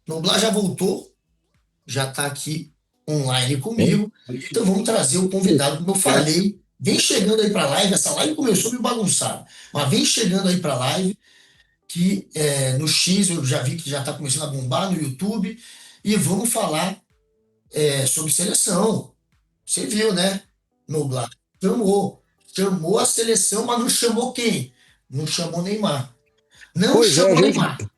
Noblar já voltou, já está aqui online Hein? comigo. Então vamos trazer o convidado, como eu falei. Vem chegando aí para a live. Essa live começou meio bagunçada, mas vem chegando aí para a live, que no X eu já vi que já está começando a bombar no YouTube. E vamos falar sobre seleção. Você viu, né? Noblar chamou. Chamou a seleção, mas não chamou quem? Não chamou Neymar. Não Pois é, chamou Neymar. O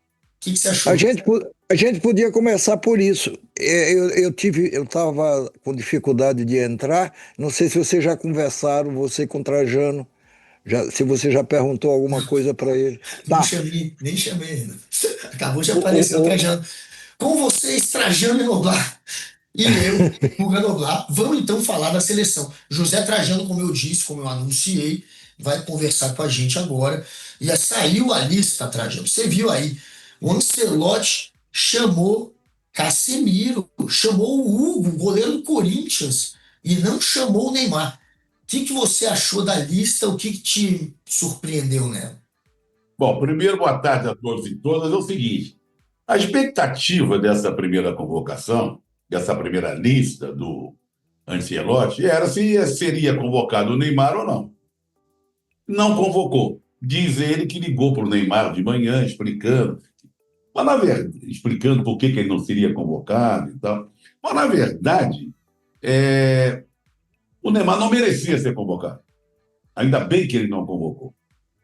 que você a achou? gente, a gente podia começar por isso. Eu estava com dificuldade de entrar. Não sei se vocês já conversaram, você com o Trajano, se você já perguntou alguma coisa para ele. Nem Tá. chamei, nem chamei ainda. Acabou de O, aparecer o o, o, Trajano. Com vocês, Trajano e Noblar. E eu, Guga Noblar. Vamos então falar da seleção. José Trajano, como eu disse, como eu anunciei, vai conversar com a gente agora. E saiu a lista, Trajano. Você viu aí. O Ancelotti chamou Casemiro, chamou o Hugo, goleiro do Corinthians, e não chamou o Neymar. O que você achou da lista? O que te surpreendeu nela? Bom, primeiro, boa tarde a todos e todas. É o seguinte: a expectativa dessa primeira convocação, dessa primeira lista do Ancelotti, era se seria convocado o Neymar ou não. Não convocou. Diz ele que ligou para o Neymar de manhã, explicando, mas na verdade, explicando por que ele não seria convocado e tal. Mas, na verdade, o Neymar não merecia ser convocado. Ainda bem que ele não convocou.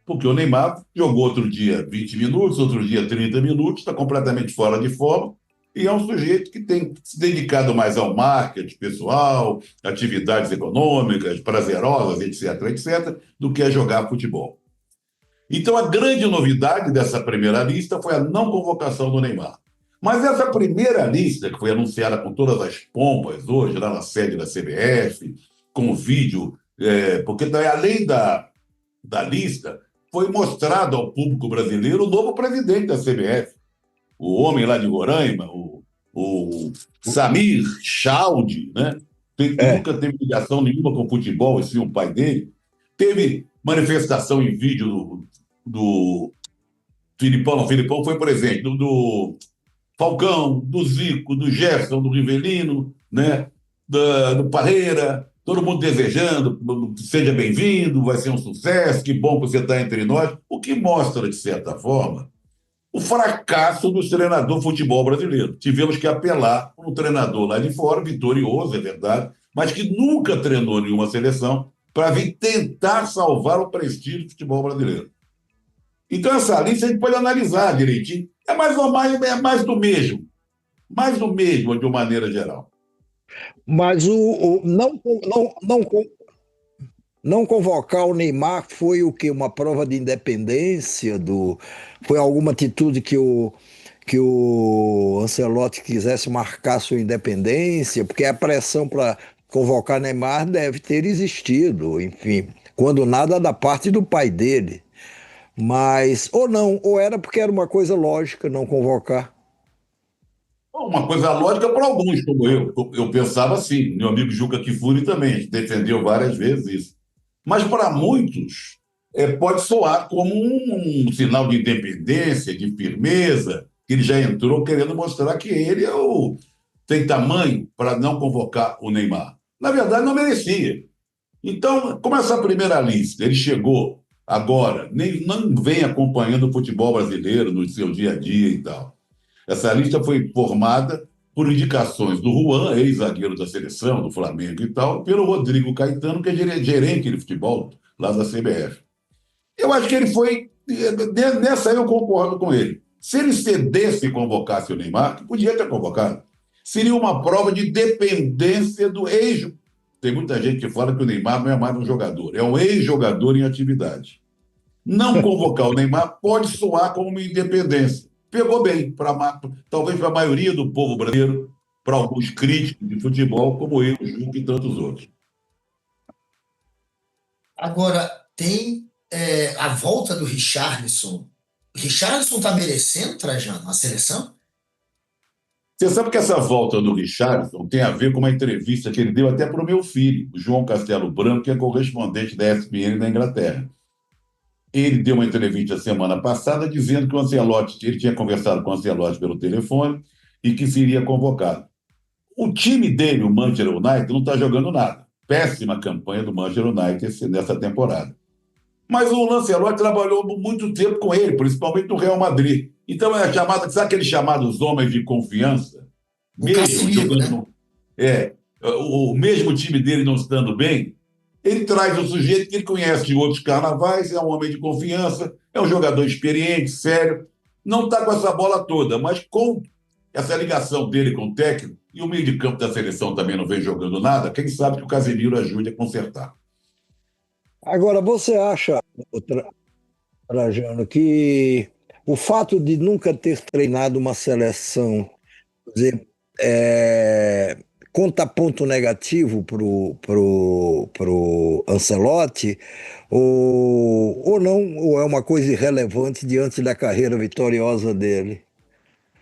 Porque o Neymar jogou outro dia 20 minutos, outro dia 30 minutos, está completamente fora de forma, e é um sujeito que tem se dedicado mais ao marketing pessoal, atividades econômicas, prazerosas, etc., etc., do que a jogar futebol. Então, a grande novidade dessa primeira lista foi a não convocação do Neymar. Mas essa primeira lista, que foi anunciada com todas as pompas hoje, lá na sede da CBF, com vídeo, porque também, além da lista, foi mostrado ao público brasileiro o novo presidente da CBF, o homem lá de Roraima, o Samir Chaudi, né? Que é, nunca teve ligação nenhuma com o futebol, assim, o pai dele. Teve manifestação em vídeo do Filipão, não, Filipão foi presente, do Falcão, do Zico, do Gerson, do Rivelino, né? Do Parreira, todo mundo desejando, seja bem-vindo, vai ser um sucesso, que bom que você está entre nós, o que mostra, de certa forma, o fracasso do treinador de futebol brasileiro. Tivemos que apelar para um treinador lá de fora, vitorioso, é verdade, mas que nunca treinou nenhuma seleção, para vir tentar salvar o prestígio do futebol brasileiro. Então, essa lista a gente pode analisar direitinho. É mais ou mais do mesmo. Mais do mesmo, de uma maneira geral. mas não convocar o Neymar foi o quê? Uma prova de independência do. Foi alguma atitude que o Ancelotti quisesse marcar sua independência, porque a pressão para convocar Neymar deve ter existido, enfim, quando nada da parte do pai dele. Mas, ou não, ou era porque era uma coisa lógica não convocar. Uma coisa lógica para alguns, como eu. Eu pensava assim. Meu amigo Juca Kfouri também defendeu várias vezes isso. Mas para muitos, pode soar como um sinal de independência, de firmeza, que ele já entrou querendo mostrar que ele tem tamanho para não convocar o Neymar. Na verdade, não merecia. Então, como essa primeira lista, ele chegou agora, nem não vem acompanhando o futebol brasileiro no seu dia a dia e tal. Essa lista foi formada por indicações do Juan, ex-zagueiro da seleção, do Flamengo e tal, pelo Rodrigo Caetano, que é gerente de futebol lá da CBF. Eu acho que ele foi. Nessa aí eu concordo com ele. Se ele cedesse e convocasse o Neymar, que podia ter convocado, seria uma prova de dependência do ex. Tem muita gente que fala que o Neymar não é mais um jogador, é um ex-jogador em atividade. Não convocar o Neymar pode soar como uma independência. Pegou bem, talvez para a maioria do povo brasileiro, para alguns críticos de futebol, como eu, Juca e tantos outros. Agora, tem a volta do Richarlison. O Richarlison está merecendo, Trajano, a seleção? Você sabe que essa volta do Richardson tem a ver com uma entrevista que ele deu até para o meu filho, o João Castelo Branco, que é correspondente da ESPN na Inglaterra. Ele deu uma entrevista semana passada dizendo que o Ancelotti, ele tinha conversado com o Ancelotti pelo telefone e que seria convocado. O time dele, o Manchester United, não está jogando nada. Péssima campanha do Manchester United nessa temporada. Mas o Lancelotti trabalhou muito tempo com ele, principalmente no Real Madrid. Então é chamada, sabe aqueles chamados homens de confiança? O Mesmo Casemiro, jogando né? o mesmo time dele não estando bem, ele traz o sujeito que ele conhece de outros carnavais, é um homem de confiança, é um jogador experiente, sério, não está com essa bola toda, mas com essa ligação dele com o técnico, e o meio de campo da seleção também não vem jogando nada, quem sabe que o Casemiro ajude a consertar. Agora, você acha, Trajano, que o fato de nunca ter treinado uma seleção, quer dizer, conta ponto negativo pro Ancelotti, ou não, ou é uma coisa irrelevante diante da carreira vitoriosa dele?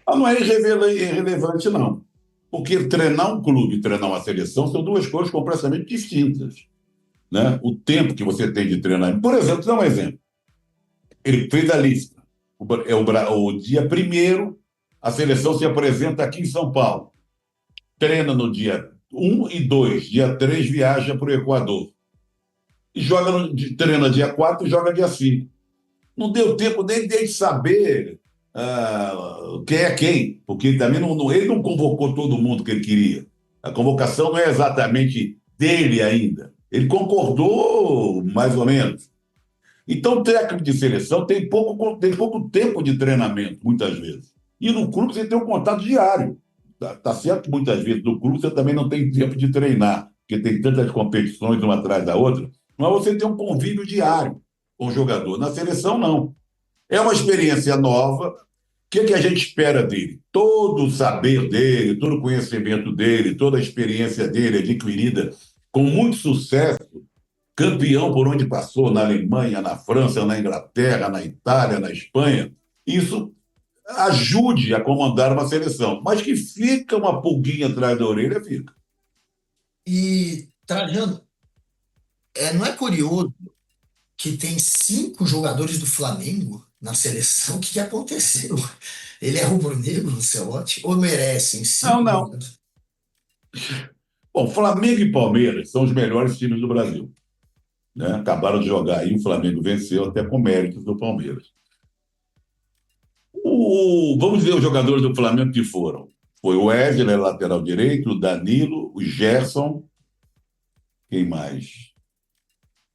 Ah, não é irrelevante, não. Porque treinar um clube e treinar uma seleção são duas coisas completamente distintas. Né? O tempo que você tem de treinar. Por exemplo, dá um exemplo. Ele fez a lista. O dia primeiro, a seleção se apresenta aqui em São Paulo. Treina no dia 1 e 2. Dia 3 viaja para o Equador. E treina dia 4 e joga dia 5. Não deu tempo nem de saber quem é quem, porque ele também ele não convocou todo mundo que ele queria. A convocação não é exatamente dele ainda. Ele concordou mais ou menos. Então, o técnico de seleção tem pouco tempo de treinamento, muitas vezes. E no clube você tem um contato diário. Tá certo que muitas vezes no clube você também não tem tempo de treinar, porque tem tantas competições uma atrás da outra, mas você tem um convívio diário com o jogador. Na seleção, não. É uma experiência nova. O que a gente espera dele? Todo o saber dele, todo o conhecimento dele, toda a experiência dele adquirida com muito sucesso, campeão por onde passou, na Alemanha, na França, na Inglaterra, na Itália, na Espanha, isso ajude a comandar uma seleção. Mas que fica uma pulguinha atrás da orelha, fica. E, Trajano, não é curioso que tem 5 jogadores do Flamengo na seleção? O que aconteceu? Ele é rubro-negro, o Ancelotti? Ou merecem Não, cinco não. jogadores? Bom, Flamengo e Palmeiras são os melhores times do Brasil. Né? Acabaram de jogar aí, o Flamengo venceu até com méritos do Palmeiras. Vamos ver os jogadores do Flamengo que foram. Foi o Wesley, lateral direito, o Danilo, o Gerson, quem mais?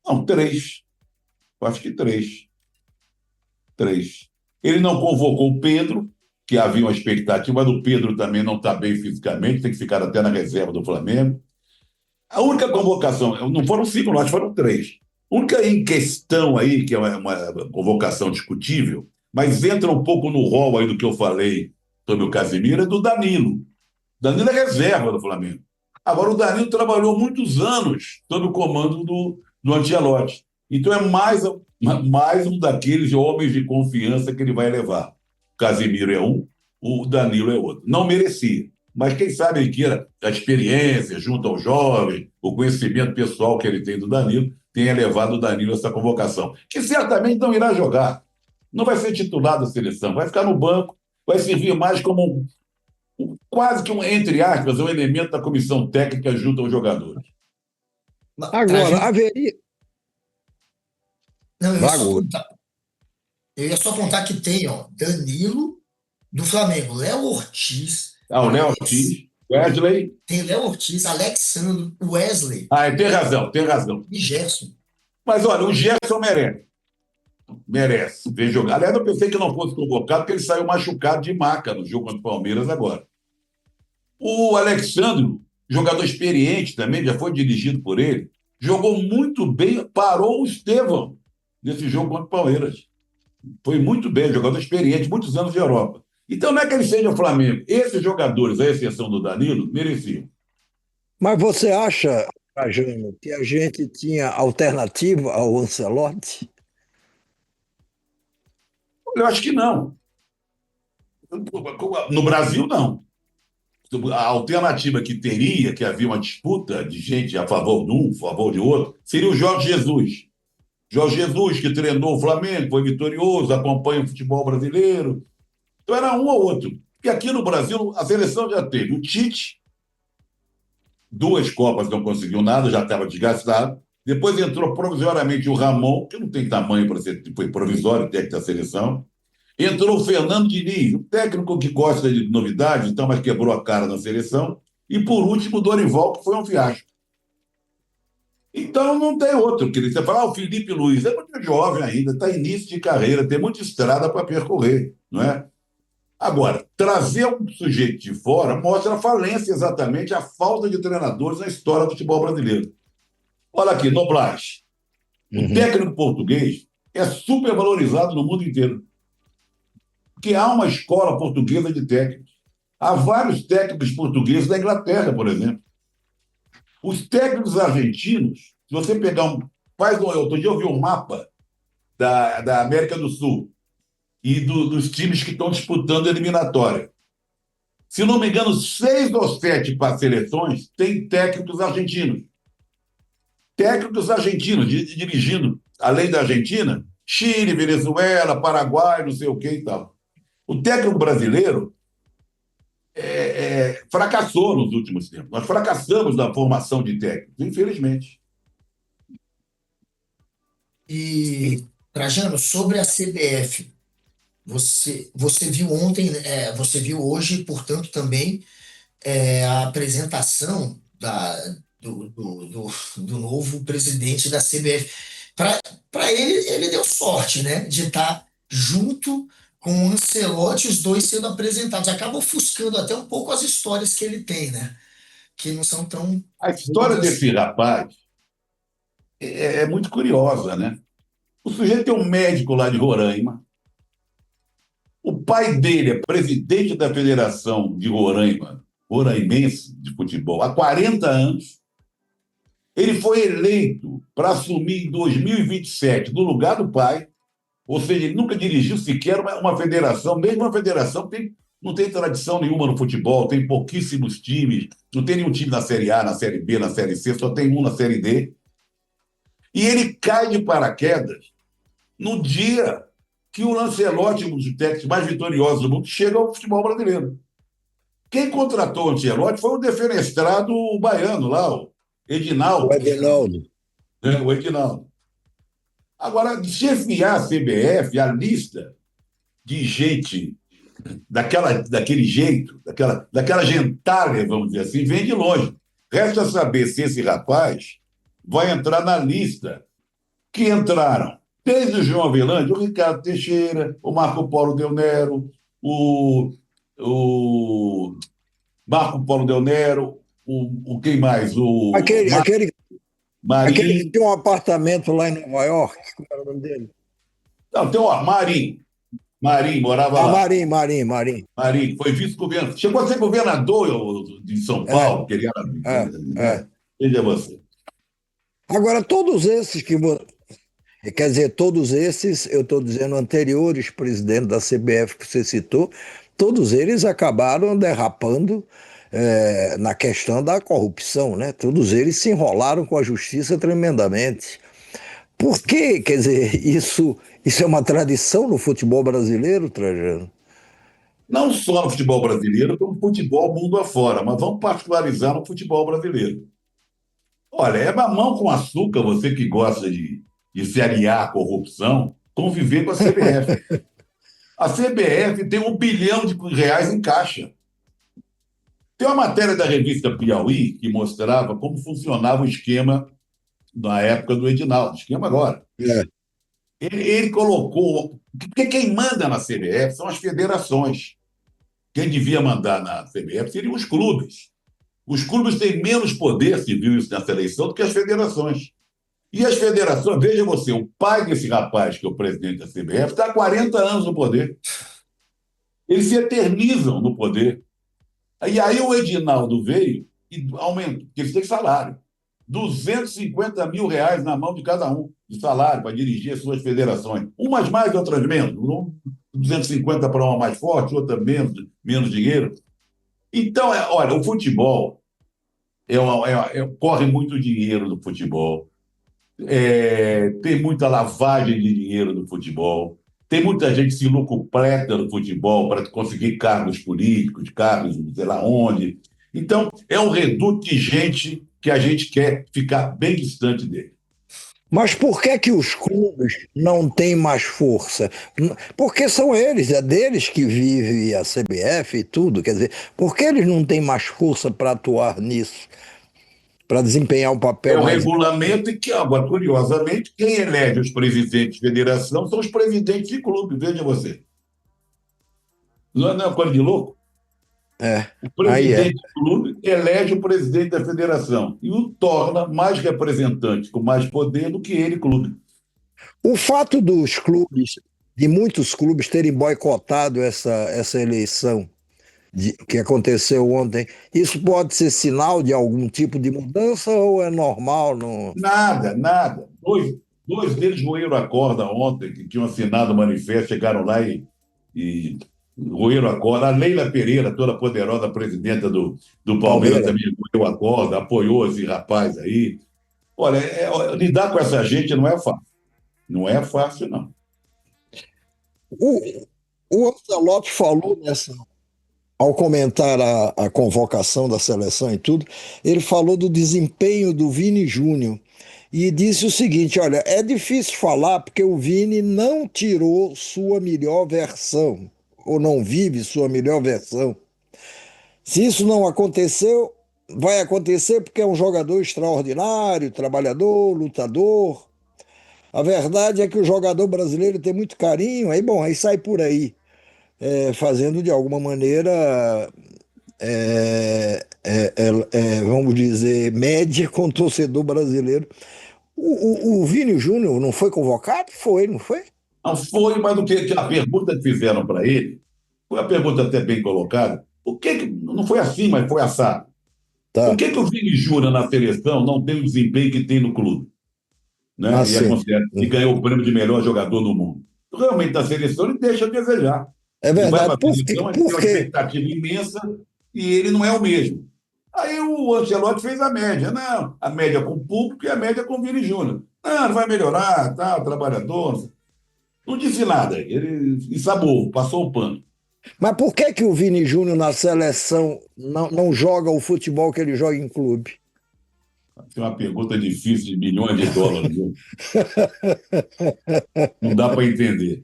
Não, 3. Acho que 3. 3. Ele não convocou o Pedro, que havia uma expectativa, mas o Pedro também não está bem fisicamente, tem que ficar até na reserva do Flamengo. A única convocação, não foram 5, não, acho que foram 3. A única em questão aí, que é uma convocação discutível, mas entra um pouco no rol aí do que eu falei sobre o Casemiro, é do Danilo. Danilo é reserva do Flamengo. Agora, o Danilo trabalhou muitos anos sob o comando do Ancelotti. Então, é mais um daqueles homens de confiança que ele vai levar. O Casemiro é um, o Danilo é outro. Não merecia. Mas quem sabe ele queira a experiência junto ao jovem, o conhecimento pessoal que ele tem do Danilo, tenha levado o Danilo a essa convocação. Que certamente não irá jogar. Não vai ser titular da seleção, vai ficar no banco, vai servir mais como quase que entre aspas, um elemento da comissão técnica junto aos jogadores. Agora, haveria. Não, Vago. eu ia só apontar que tem, ó, Danilo do Flamengo, Léo Ortiz, O Léo Ortiz, Wesley. tem Léo Ortiz, Alexandre, Wesley Tem razão, tem razão. e Gerson. Mas olha, o Gerson merece. Merece ver jogar. Aliás, eu pensei que não fosse convocado, porque ele saiu machucado de maca no jogo contra o Palmeiras agora. O Alexandre, jogador experiente também, já foi dirigido por ele, jogou muito bem, parou o Estevão nesse jogo contra o Palmeiras. Foi muito bem, jogador experiente, muitos anos de Europa. Então não é que ele seja o Flamengo. Esses jogadores, à exceção do Danilo, mereciam. Mas você acha, Trajano, que a gente tinha alternativa ao Ancelotti? Eu acho que não. No Brasil, não. A alternativa que teria, que havia uma disputa de gente a favor de um, a favor de outro, seria o Jorge Jesus. Jorge Jesus, que treinou o Flamengo, foi vitorioso, acompanha o futebol brasileiro. Então era um ou outro. Porque aqui no Brasil, a seleção já teve o Tite, 2 Copas não conseguiu nada, já estava desgastado. Depois entrou provisoriamente o Ramon, que não tem tamanho para ser, foi provisório, técnico da seleção. Entrou o Fernando Diniz, um técnico que gosta de novidades, então, mas quebrou a cara na seleção. E, por último, o Dorival, que foi um fiasco. Então, não tem outro. Você fala, o Felipe Luiz é muito jovem ainda, está início de carreira, tem muita estrada para percorrer, não é? Agora, trazer um sujeito de fora mostra a falência, exatamente, a falta de treinadores na história do futebol brasileiro. Olha aqui, Noblar. O Uhum. técnico português é super valorizado no mundo inteiro, porque há uma escola portuguesa de técnicos. Há vários técnicos portugueses da Inglaterra, por exemplo. Os técnicos argentinos, se você pegar um. Faz um. Outro dia eu vi um mapa da América do Sul e dos times que estão disputando a eliminatória. Se não me engano, 6 ou 7 para seleções têm técnicos argentinos. Técnicos argentinos dirigindo, além da Argentina, Chile, Venezuela, Paraguai, não sei o que e tal. O técnico brasileiro fracassou nos últimos tempos. Nós fracassamos na formação de técnicos, infelizmente. E, Trajano, sobre a CBF, você viu ontem, você viu hoje, portanto, também a apresentação do novo presidente da CBF. Para ele deu sorte, né, de estar junto com o Ancelotti, os dois sendo apresentados. Acaba ofuscando até um pouco as histórias que ele tem, né, que não são tão A boas história assim. desse rapaz é muito curiosa, né? O sujeito tem um médico lá de Roraima. O pai dele é presidente da Federação de Roraima, roraimense de futebol, há 40 anos. Ele foi eleito para assumir em 2027 no lugar do pai, ou seja, ele nunca dirigiu sequer uma federação, mesmo uma federação não tem tradição nenhuma no futebol, tem pouquíssimos times, não tem nenhum time na Série A, na Série B, na Série C, só tem um na Série D. E ele cai de paraquedas no dia que o Lancelotti, um dos técnicos mais vitoriosos do mundo, chega ao futebol brasileiro. Quem contratou o Ancelotti foi o defenestrado baiano lá, o O Edinaldo, Adenaldo. né? O Edinaldo. Agora, chefiar a CBF, a lista de gente daquele jeito, daquela gentalha, vamos dizer assim, vem de longe. Resta saber se esse rapaz vai entrar na lista que entraram desde o João Avelange, o Ricardo Teixeira, o Marco Polo Del Nero, o Marco Polo Del Nero, quem mais? O Aquele, aquele, aquele que Marim. tinha um apartamento lá em Nova York, como era o nome dele? Não, tem o Marim. Marim morava Ah, lá. Marim, Marim, Marim. Marim foi vice-governador. Chegou a ser governador de São É, Paulo, que ele era. é, é. Né? Veja você. Agora, todos esses quer dizer, todos esses, eu estou dizendo anteriores presidentes da CBF que você citou, todos eles acabaram derrapando na questão da corrupção, né? Todos eles se enrolaram com a justiça tremendamente. Por quê? Quer dizer, isso é uma tradição no futebol brasileiro, Trajano? Não só no futebol brasileiro, como no futebol mundo afora, mas vamos particularizar no futebol brasileiro. Olha, é mamão com açúcar, você que gosta de se aliar à corrupção, conviver com a CBF. A CBF tem R$ 1 bilhão em caixa. Tem uma matéria da revista Piauí que mostrava como funcionava o esquema na época do Edinaldo, esquema agora. É. Ele colocou. Porque quem manda na CBF são as federações. Quem devia mandar na CBF seriam os clubes. Os clubes têm menos poder, se viu isso nessa eleição, do que as federações. E as federações, veja você, o pai desse rapaz, que é o presidente da CBF, está há 40 anos no poder. Eles se eternizam no poder. E aí o Edinaldo veio e aumentou, porque eles têm salário. R$ 250 mil na mão de cada um, de salário, para dirigir as suas federações. Umas mais, outras menos. 250 para uma mais forte, outra menos dinheiro. Então, olha, o futebol corre muito dinheiro no futebol. Tem muita lavagem de dinheiro no futebol. Tem muita gente que se locupleta no futebol para conseguir cargos políticos, cargos sei lá onde. Então, é um reduto de gente que a gente quer ficar bem distante dele. Mas por que que os clubes não têm mais força? Porque são eles, é deles que vive a CBF e tudo. Quer dizer, por que eles não têm mais força para atuar nisso, para desempenhar um É papel o mais. regulamento e que, agora, curiosamente, quem elege os presidentes de federação são os presidentes de clube, veja você. Não é uma coisa de louco? É, O aí é. presidente do clube elege o presidente da federação e o torna mais representante, com mais poder do que ele, clube. O fato dos clubes, de muitos clubes terem boicotado essa eleição que aconteceu ontem, isso pode ser sinal de algum tipo de mudança ou é normal? Não? Nada, nada. Dois deles roeram a corda ontem, que tinham assinado o manifesto, chegaram lá e roeram a corda. A Leila Pereira, toda poderosa presidenta do Palmeiras, Palmeiras. também roeu a corda, apoiou esse rapaz aí. Olha, lidar com essa gente não é fácil. Não é fácil, não. O, o Ancelotti falou ao comentar a convocação da seleção e tudo, ele falou do desempenho do Vini Júnior e disse o seguinte: olha, é difícil falar porque o Vini não tirou sua melhor versão, ou não vive sua melhor versão. Se isso não aconteceu, vai acontecer porque é um jogador extraordinário, trabalhador, lutador. A verdade é que o jogador brasileiro tem muito carinho, aí bom, aí sai por aí, fazendo de alguma maneira, vamos dizer, média com o torcedor brasileiro. O Vini Júnior não foi convocado? Foi, não foi? Não foi, mas que a pergunta que fizeram para ele foi uma pergunta até bem colocada. Não foi assim, mas foi assado. Por Tá. que o Vini Júnior na seleção não tem o desempenho que tem no clube? Ah, Né? sim. E ganhou o prêmio de melhor jogador do mundo. Realmente, na seleção, ele deixa a desejar. É Ele vai para verdade. a seleção, ele tem Por uma quê? expectativa imensa e ele não é o mesmo. Aí o Ancelotti fez a média. Não, a média com o público e a média com o Vini Júnior. Não vai melhorar, tá, trabalhador. Não disse nada. Ele ensabou, passou o pano. Mas por que que o Vini Júnior na seleção não joga o futebol que ele joga em clube? Essa é uma pergunta difícil de milhões de dólares. Viu? Não dá para entender.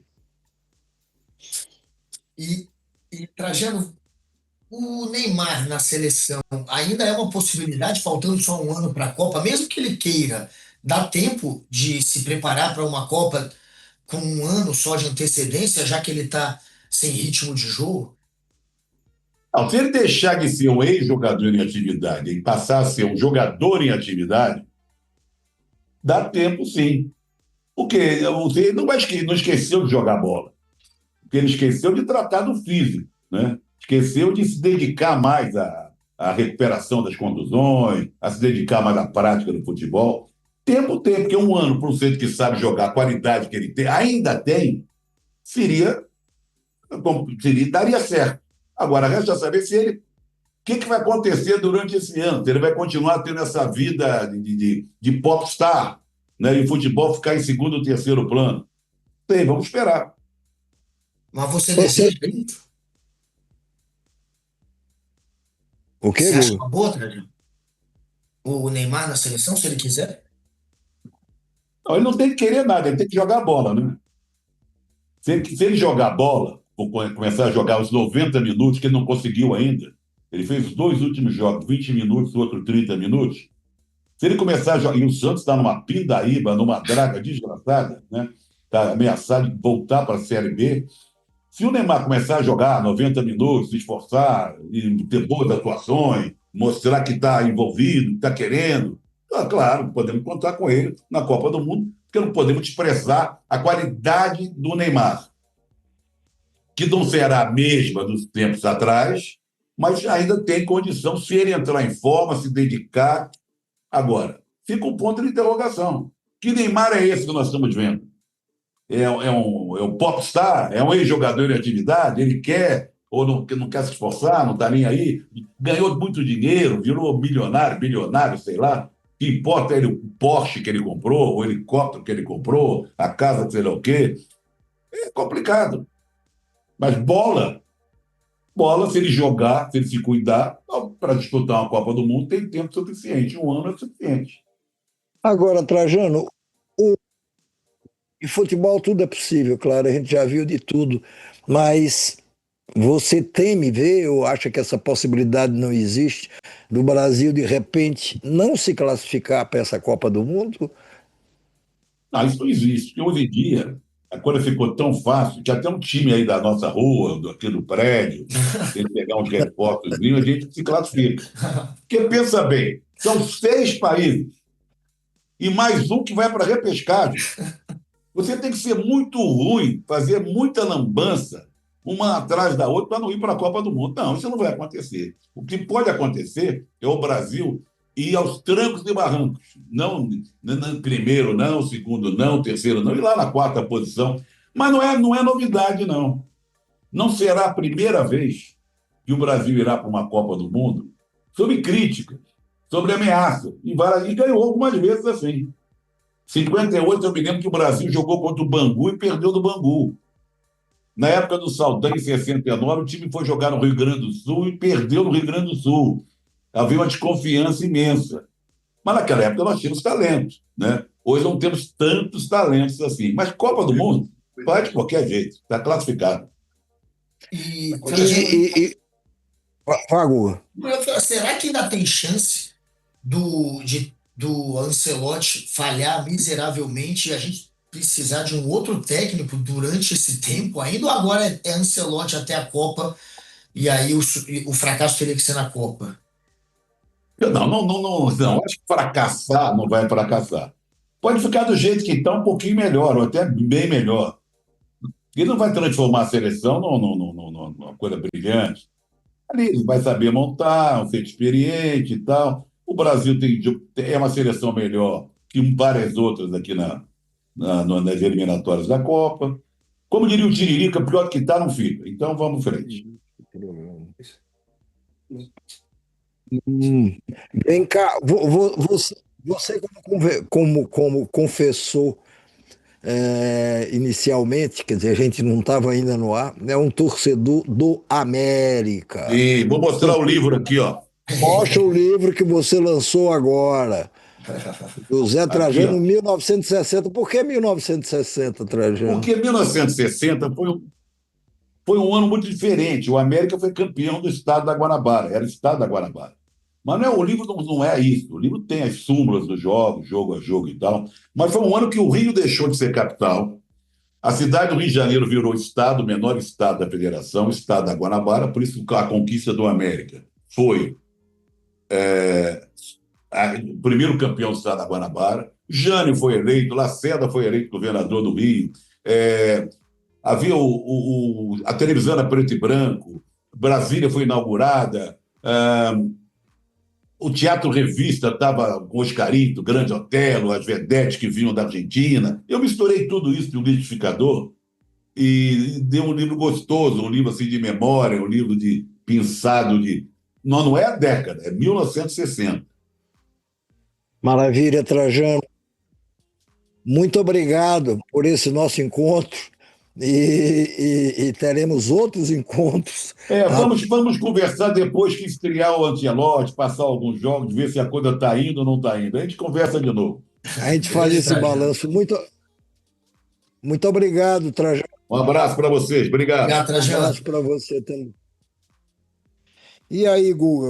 E, e Trajano, o Neymar na seleção ainda é uma possibilidade, faltando só um ano para a Copa, mesmo que ele queira, dá tempo de se preparar para uma Copa com um ano só de antecedência, já que ele está sem ritmo de jogo? Não, se ele deixar de ser um ex-jogador em atividade e passar a ser um jogador em atividade, dá tempo sim. Porque você não esqueceu de jogar bola. Porque ele esqueceu de tratar do físico, né? Esqueceu de se dedicar mais à recuperação das contusões, a se dedicar mais à prática do futebol. Tempo tem, porque um ano para um centro que sabe jogar, a qualidade que ele tem, ainda tem, seria, daria certo. Agora, resta saber se ele. O que vai acontecer durante esse ano? Ele vai continuar tendo essa vida de popstar, né? E o futebol ficar em segundo ou terceiro plano? Tem, vamos esperar. Mas você Você, deseja isso? o quê, Você acha Guga? uma boa, Trajano? O Neymar na seleção, se ele quiser? Não, ele não tem que querer nada, ele tem que jogar bola, né? Se ele jogar bola, ou começar a jogar os 90 minutos, que ele não conseguiu ainda, ele fez os dois últimos jogos, 20 minutos, outro 30 minutos. Se ele começar a jogar, e o Santos está numa pindaíba, numa draga desgraçada, né? Está ameaçado de voltar para a Série B. Se o Neymar começar a jogar 90 minutos, se esforçar, e ter boas atuações, mostrar que está envolvido, que está querendo, claro, podemos contar com ele na Copa do Mundo, porque não podemos expressar a qualidade do Neymar, que não será a mesma dos tempos atrás, mas ainda tem condição, se ele entrar em forma, se dedicar. Agora, fica um ponto de interrogação. Que Neymar é esse que nós estamos vendo? É um popstar? É um ex-jogador em atividade? Ele quer ou não quer se esforçar, não está nem aí? Ganhou muito dinheiro, virou milionário, bilionário, sei lá. O que importa é o Porsche que ele comprou, o helicóptero que ele comprou, a casa, sei lá o quê. É complicado. Mas bola, se ele jogar, se ele se cuidar, para disputar uma Copa do Mundo, tem tempo suficiente. Um ano é suficiente. Agora, Trajano, o, em futebol tudo é possível, claro, a gente já viu de tudo, mas você teme ver ou acha que essa possibilidade não existe do Brasil, de repente, não se classificar para essa Copa do Mundo? Não, isso não existe. Porque hoje em dia, a coisa ficou tão fácil que até um time aí da nossa rua, aqui do prédio, tem que pegar uns reforços, a gente se classifica. Porque pensa bem, são 6 países e mais um que vai para a repescagem. Você tem que ser muito ruim, fazer muita lambança, uma atrás da outra, para não ir para a Copa do Mundo. Não, isso não vai acontecer. O que pode acontecer é o Brasil ir aos trancos e barrancos. Não primeiro, não, segundo, não, terceiro, não, e lá na quarta posição. Mas não é novidade, não. Não será a primeira vez que o Brasil irá para uma Copa do Mundo sob crítica, sobre ameaça. E ganhou algumas vezes assim. 58, eu me lembro que o Brasil jogou contra o Bangu e perdeu do Bangu. Na época do Saldanha, em 69, o time foi jogar no Rio Grande do Sul e perdeu no Rio Grande do Sul. Havia uma desconfiança imensa. Mas naquela época nós tínhamos talento, né? Hoje não temos tantos talentos assim. Mas Copa do Mundo vai de qualquer jeito, está classificado. E, Trajano, E, Fagor, será que ainda tem chance do Ancelotti falhar miseravelmente e a gente precisar de um outro técnico durante esse tempo ainda? Ou agora é Ancelotti até a Copa e aí o fracasso teria que ser na Copa? Não. Acho que fracassar não vai fracassar. Pode ficar do jeito que está, um pouquinho melhor, ou até bem melhor. Ele não vai transformar a seleção numa coisa brilhante. Ali ele vai saber montar, um ser experiente e tal. O Brasil é uma seleção melhor que várias outras aqui nas eliminatórias da Copa. Como diria o Tiririca, pior que está, não fica. Então vamos em frente. hum, vem cá, você como confessou inicialmente, quer dizer, a gente não estava ainda no ar, é um torcedor do América. E vou mostrar o livro aqui, ó. Mostra o livro que você lançou agora, José Aqui, Trajano, ó. 1960. Por que 1960, Trajano? Porque 1960 foi um ano muito diferente. O América foi campeão do estado da Guanabara, era o estado da Guanabara. Mas o livro não é isso. O livro tem as súmulas dos jogos, jogo a jogo e tal. Mas foi um ano que o Rio deixou de ser capital. A cidade do Rio de Janeiro virou estado, o menor estado da federação, o estado da Guanabara, por isso a conquista do América foi o primeiro campeão do estado da Guanabara. Jânio foi eleito, Lacerda foi eleito governador do Rio. É, havia a televisão era preto e branco, Brasília foi inaugurada, o Teatro Revista estava com Oscarito, Grande Otelo, as vedetes que vinham da Argentina. Eu misturei tudo isso de um liquidificador e deu um livro gostoso, um livro assim de memória, um livro de pensado de... Não é a década, é 1960. Maravilha, Trajano. Muito obrigado por esse nosso encontro e teremos outros encontros. Vamos conversar depois que estrear o Ancelotti, passar alguns jogos, ver se a coisa está indo ou não está indo. A gente conversa de novo. A gente faz Grande esse Trajano. balanço. Muito obrigado, Trajano. Um abraço para vocês. Obrigado. Obrigado, Um Trajano. abraço para você também. E aí, Guga?